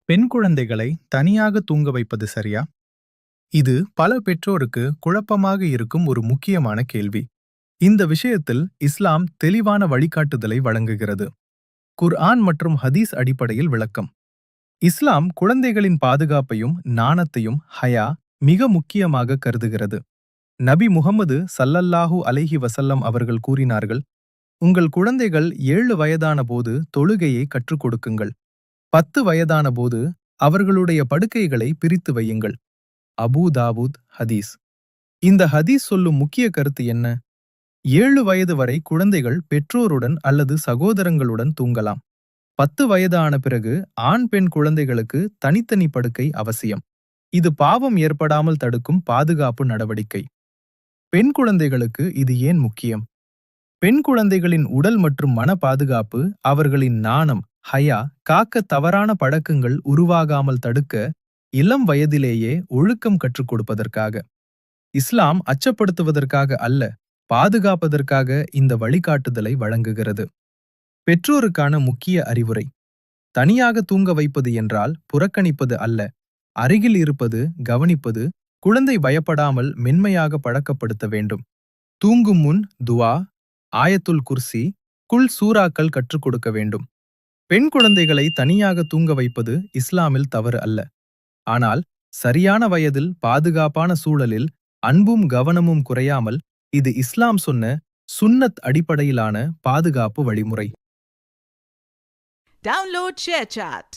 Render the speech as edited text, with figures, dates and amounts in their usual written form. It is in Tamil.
பெண் குழந்தைகளை தனியாக தூங்க வைப்பது சரியா? இது பல பெற்றோருக்கு குழப்பமாக இருக்கும் ஒரு முக்கியமான கேள்வி. இந்த விஷயத்தில் இஸ்லாம் தெளிவான வழிகாட்டுதலை வழங்குகிறது. குர்ஆன் மற்றும் ஹதீஸ் அடிப்படையில் விளக்கம். இஸ்லாம் குழந்தைகளின் பாதுகாப்பையும் நாணத்தையும் ஹயா மிக முக்கியமாக கருதுகிறது. நபி முகமது ஸல்லல்லாஹு அலைஹி வஸல்லம் அவர்கள் கூறினார்கள், உங்கள் குழந்தைகள் 7 வயதான போது தொழுகையை கற்றுக் கொடுக்குங்கள். 10 வயதான போது அவர்களுடைய படுக்கைகளை பிரித்து வையுங்கள். அபூ தாவூத் ஹதீஸ். இந்த ஹதீஸ் சொல்லும் முக்கிய கருத்து என்ன? 7 வயது வரை குழந்தைகள் பெற்றோருடன் அல்லது சகோதரங்களுடன் தூங்கலாம். 10 வயது ஆன பிறகு ஆண் பெண் குழந்தைகளுக்கு தனித்தனி படுக்கை அவசியம். இது பாவம் ஏற்படாமல் தடுக்கும் பாதுகாப்பு நடவடிக்கை. பெண் குழந்தைகளுக்கு இது ஏன் முக்கியம்? பெண் குழந்தைகளின் உடல் மற்றும் மன பாதுகாப்பு, அவர்களின் நாணம், ஹயா காக்க, தவறான பழக்கங்கள் உருவாகாமல் தடுக்க, இளம் வயதிலேயே ஒழுக்கம் கற்றுக் கொடுப்பதற்காக. இஸ்லாம் அச்சப்படுத்துவதற்காக அல்ல, பாதுகாப்பதற்காக இந்த வழிகாட்டுதலை வழங்குகிறது. பெற்றோருக்கான முக்கிய அறிவுரை. தனியாக தூங்க வைப்பது என்றால் புறக்கணிப்பது அல்ல. அருகில் இருப்பது, கவனிப்பது, குழந்தை பயப்படாமல் மென்மையாக பழக்கப்படுத்த வேண்டும். தூங்கும் முன் துஆ, ஆயத்துல் குர்சி, குல் சூறாக்கள் கற்றுக் கொடுக்க வேண்டும். பெண் குழந்தைகளை தனியாக தூங்க வைப்பது இஸ்லாமில் தவறு அல்ல. ஆனால் சரியான வயதில் பாதுகாப்பான சூழலில் அன்பும் கவனமும் குறையாமல், இது இஸ்லாம் சொன்ன சுன்னத் அடிப்படையிலான பாதுகாப்பு வழிமுறை. Download ShareChat.